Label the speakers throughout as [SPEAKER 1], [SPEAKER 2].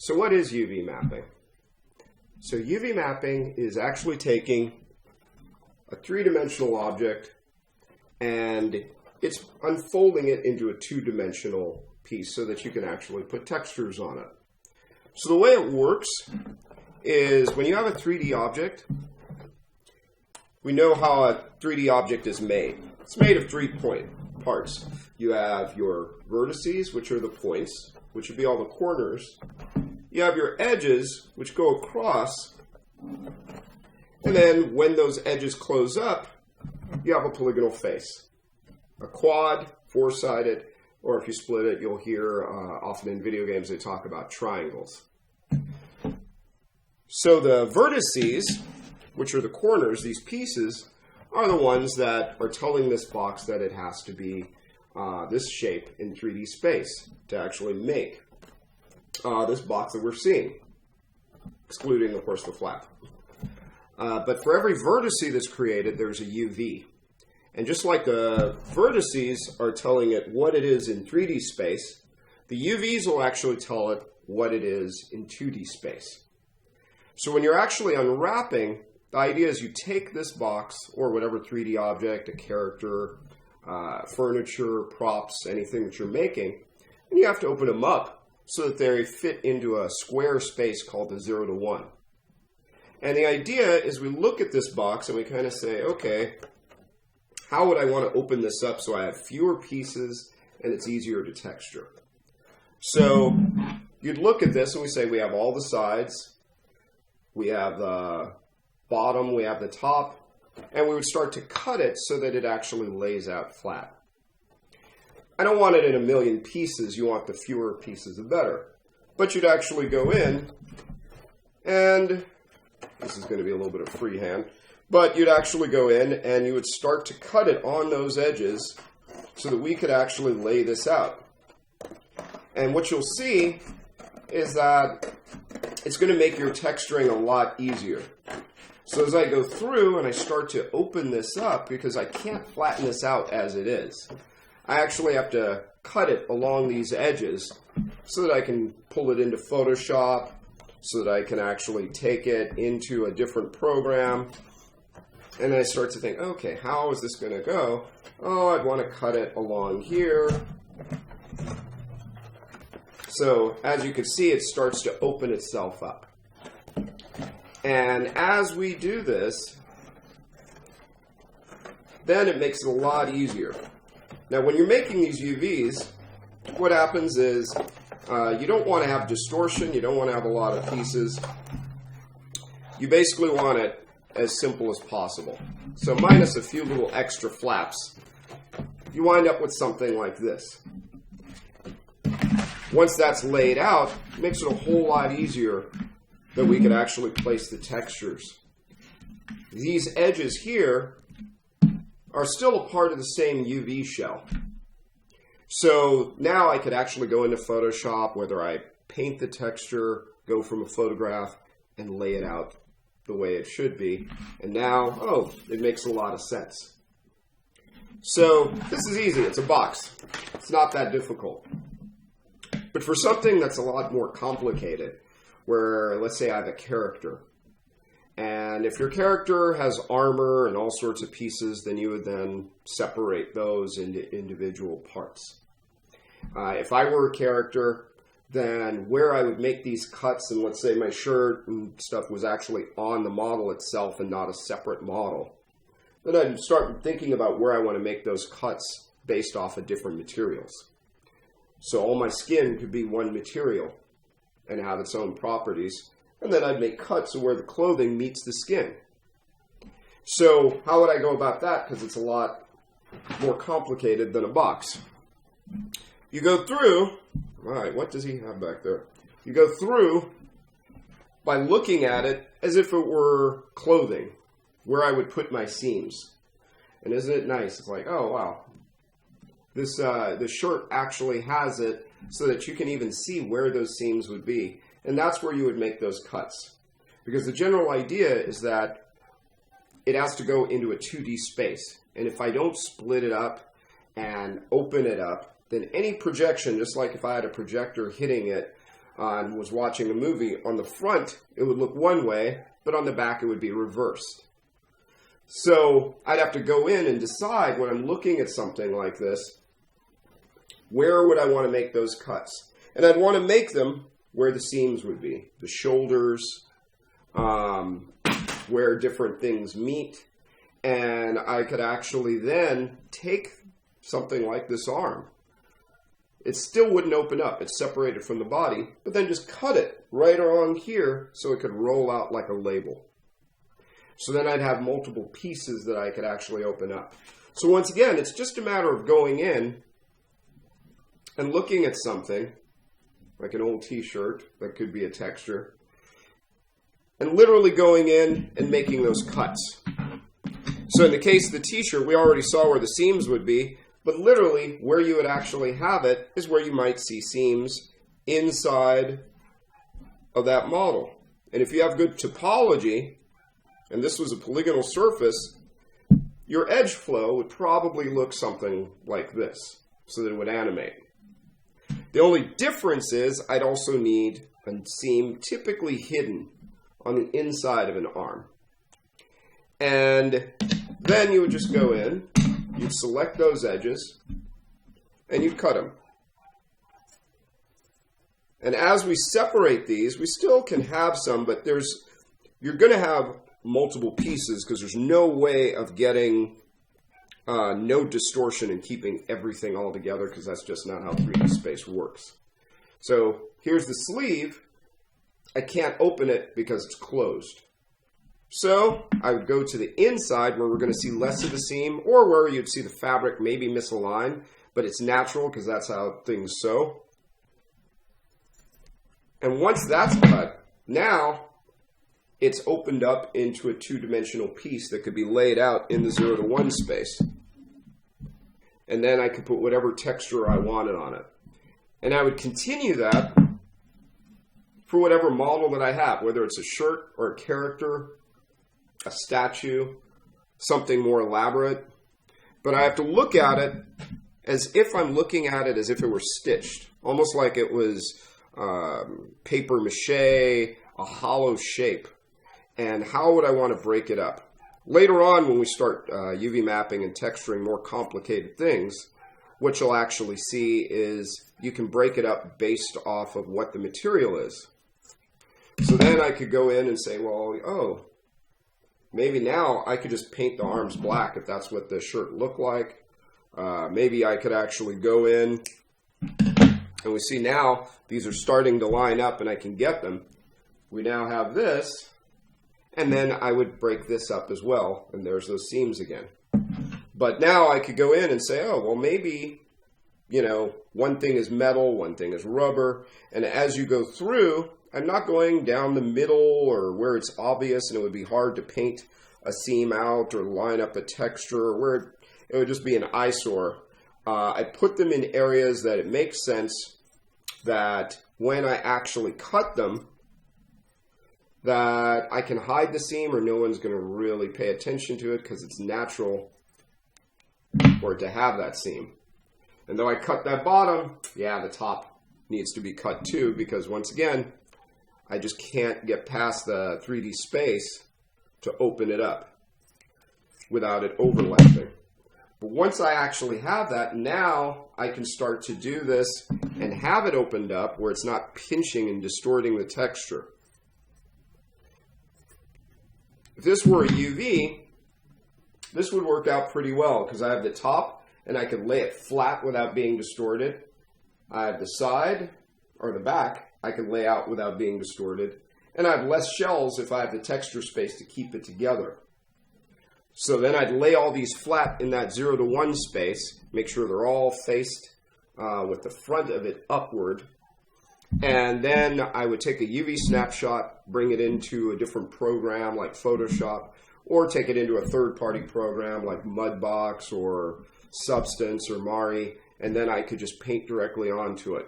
[SPEAKER 1] So what is UV mapping? So UV mapping is actually taking a three-dimensional object and it's unfolding it into a two-dimensional piece so that you can actually put textures on it. So the way it works is when you have a 3D object, we know how a 3D object is made. It's made of 3 parts. You have your vertices, which are the points, which would be all the corners. You have your edges, which go across. And then when those edges close up, you have a polygonal face. A quad, four-sided, or if you split it, you'll hear often in video games they talk about triangles. So the vertices, which are the corners, these pieces, are the ones that are telling this box that it has to be this shape in 3D space to actually make this box that we're seeing, excluding, of course, the flap. But for every vertice that's created, there's a UV. And just like the vertices are telling it what it is in 3D space, the UVs will actually tell it what it is in 2D space. So when you're actually unwrapping, the idea is you take this box, or whatever 3D object, a character, furniture, props, anything that you're making, and you have to open them up so that they fit into a square space called the 0 to 1. And the idea is we look at this box and we kind of say, okay, how would I want to open this up so I have fewer pieces and it's easier to texture? So you'd look at this and we say we have all the sides, we have the bottom, we have the top, and we would start to cut it so that it actually lays out flat. I don't want it in a million pieces. You want the fewer pieces, the better. But you'd actually go in, and this is going to be a little bit of freehand, but you'd actually go in and you would start to cut it on those edges so that we could actually lay this out. And what you'll see is that it's going to make your texturing a lot easier. So as I go through and I start to open this up, because I can't flatten this out as it is, I actually have to cut it along these edges so that I can pull it into Photoshop, so that I can actually take it into a different program. And then I start to think, okay, how is this going to go? Oh, I'd want to cut it along here. So as you can see, it starts to open itself up. And as we do this, then it makes it a lot easier. Now, when you're making these UVs, what happens is you don't want to have distortion. You don't want to have a lot of pieces. You basically want it as simple as possible. So minus a few little extra flaps, you wind up with something like this. Once that's laid out, it makes it a whole lot easier that we can actually place the textures. These edges here are still a part of the same UV shell. So now I could actually go into Photoshop, whether I paint the texture, go from a photograph, and lay it out the way it should be. And now, oh, it makes a lot of sense. So this is easy. It's a box. It's not that difficult. But for something that's a lot more complicated, where let's say I have a character, and if your character has armor and all sorts of pieces, then you would then separate those into individual parts. If I were a character, then where I would make these cuts, and let's say my shirt and stuff was actually on the model itself and not a separate model, then I'd start thinking about where I want to make those cuts based off of different materials. So all my skin could be one material and have its own properties. And then I'd make cuts of where the clothing meets the skin. So how would I go about that? Because it's a lot more complicated than a box. You go through, all right, what does he have back there? You go through by looking at it as if it were clothing, where I would put my seams. And isn't it nice? It's like, oh, wow. This shirt actually has it so that you can even see where those seams would be. And that's where you would make those cuts. Because the general idea is that it has to go into a 2D space. And if I don't split it up and open it up, then any projection, just like if I had a projector hitting it, and was watching a movie, on the front it would look one way, but on the back it would be reversed. So I'd have to go in and decide when I'm looking at something like this, where would I want to make those cuts? And I'd want to make them where the seams would be, the shoulders, where different things meet. And I could actually then take something like this arm. It still wouldn't open up. It's separated from the body, but then just cut it right along here so it could roll out like a label. So then I'd have multiple pieces that I could actually open up. So once again, it's just a matter of going in and looking at something, like an old t-shirt that could be a texture, and literally going in and making those cuts. So in the case of the t-shirt, we already saw where the seams would be, but literally where you would actually have it is where you might see seams inside of that model. And if you have good topology, and this was a polygonal surface, your edge flow would probably look something like this, so that it would animate. The only difference is I'd also need a seam typically hidden on the inside of an arm. And then you would just go in, you'd select those edges, and you'd cut them. And as we separate these, we still can have some, but you're going to have multiple pieces because there's no way of getting no distortion and keeping everything all together, because that's just not how 3D space works. So here's the sleeve. I can't open it because it's closed. So I would go to the inside where we're going to see less of the seam, or where you'd see the fabric maybe misaligned, but it's natural because that's how things sew. And once that's cut, now it's opened up into a two-dimensional piece that could be laid out in the 0 to 1 space. And then I could put whatever texture I wanted on it. And I would continue that for whatever model that I have, whether it's a shirt or a character, a statue, something more elaborate. But I have to look at it as if I'm looking at it as if it were stitched, almost like it was paper mache, a hollow shape. And how would I want to break it up? Later on, when we start UV mapping and texturing more complicated things, what you'll actually see is you can break it up based off of what the material is. So then I could go in and say, well, maybe now I could just paint the arms black if that's what the shirt looked like. Maybe I could actually go in, and we see now these are starting to line up and I can get them. We now have this, and then I would break this up as well, and there's those seams again. But now I could go in and say, maybe, one thing is metal, one thing is rubber, and as you go through, I'm not going down the middle or where it's obvious and it would be hard to paint a seam out or line up a texture, where it would just be an eyesore. I put them in areas that it makes sense that when I actually cut them, that I can hide the seam or no one's going to really pay attention to it because it's natural for it to have that seam. And though I cut that bottom, the top needs to be cut too, because once again, I just can't get past the 3D space to open it up without it overlapping. But once I actually have that, now I can start to do this and have it opened up where it's not pinching and distorting the texture. If this were a UV, this would work out pretty well because I have the top and I could lay it flat without being distorted. I have the side or the back I can lay out without being distorted. And I have less shells if I have the texture space to keep it together. So then I'd lay all these flat in that 0 to 1 space, make sure they're all faced with the front of it upward. And then I would take a UV snapshot, bring it into a different program like Photoshop, or take it into a third-party program like Mudbox or Substance or Mari, and then I could just paint directly onto it.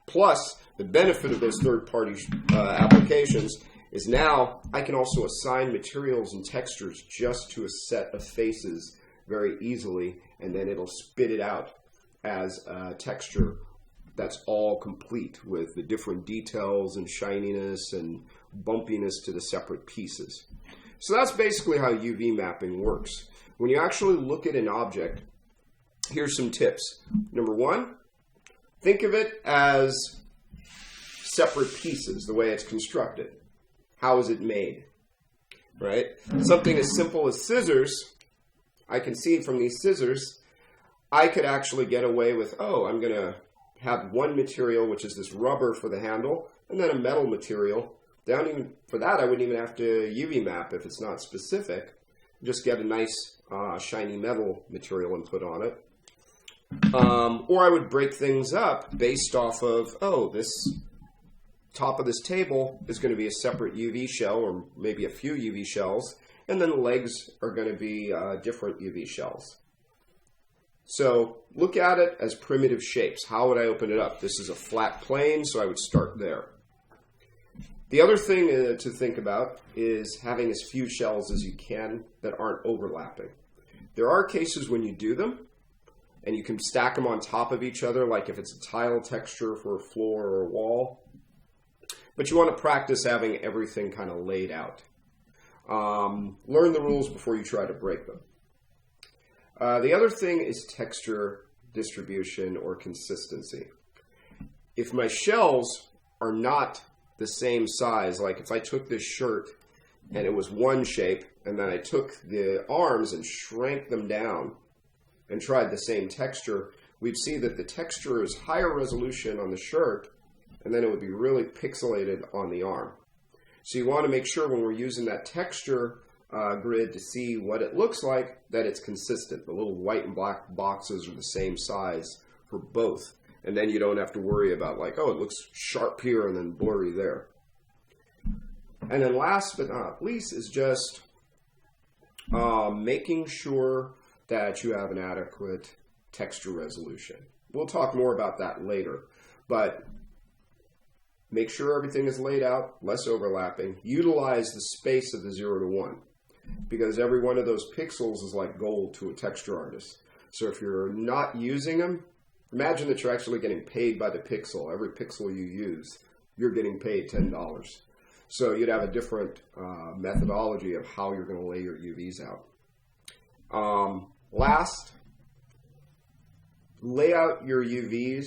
[SPEAKER 1] Plus, the benefit of those third-party applications is now I can also assign materials and textures just to a set of faces very easily, and then it'll spit it out as a texture that's all complete with the different details and shininess and bumpiness to the separate pieces. So that's basically how UV mapping works. When you actually look at an object, here's some tips. Number one, think of it as separate pieces, the way it's constructed. How is it made? Right? Something as simple as scissors, I can see from these scissors, I could actually get away with, oh, I'm going to have one material, which is this rubber for the handle, and then a metal material. For that, I wouldn't even have to UV map if it's not specific. Just get a nice shiny metal material and put on it. Or I would break things up based off of, oh, this top of this table is going to be a separate UV shell, or maybe a few UV shells, and then the legs are going to be different UV shells. So look at it as primitive shapes. How would I open it up? This is a flat plane, so I would start there. The other thing to think about is having as few shells as you can that aren't overlapping. There are cases when you do them, and you can stack them on top of each other, like if it's a tile texture for a floor or a wall. But you want to practice having everything kind of laid out. Learn the rules before you try to break them. The other thing is texture distribution or consistency. If my shells are not the same size, like if I took this shirt and it was one shape, and then I took the arms and shrank them down and tried the same texture, we'd see that the texture is higher resolution on the shirt, and then it would be really pixelated on the arm. So you want to make sure when we're using that texture grid to see what it looks like, that it's consistent. The little white and black boxes are the same size for both. And then you don't have to worry about like, oh, it looks sharp here and then blurry there. And then last but not least is just making sure that you have an adequate texture resolution. We'll talk more about that later. But make sure everything is laid out, less overlapping. Utilize the space of the 0 to 1. Because every one of those pixels is like gold to a texture artist. So if you're not using them, imagine that you're actually getting paid by the pixel. Every pixel you use, you're getting paid $10. So you'd have a different methodology of how you're going to lay your UVs out. Last, lay out your UVs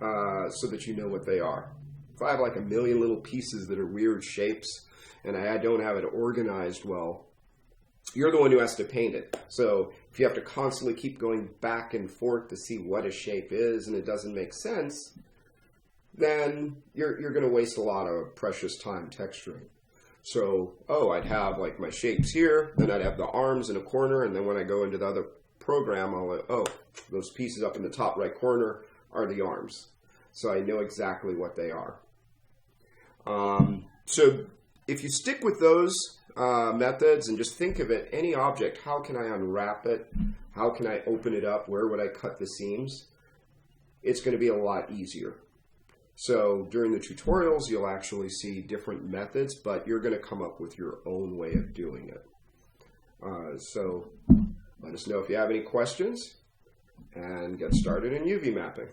[SPEAKER 1] so that you know what they are. If I have like a million little pieces that are weird shapes, and I don't have it organized well, you're the one who has to paint it. So if you have to constantly keep going back and forth to see what a shape is and it doesn't make sense, then you're going to waste a lot of precious time texturing. So, I'd have like my shapes here, then I'd have the arms in a corner, and then when I go into the other program, those pieces up in the top right corner are the arms. So I know exactly what they are. So if you stick with those methods and just think of it, any object, how can I unwrap it? How can I open it up? Where would I cut the seams? It's going to be a lot easier. So during the tutorials, you'll actually see different methods, but you're going to come up with your own way of doing it. So let us know if you have any questions and get started in UV mapping.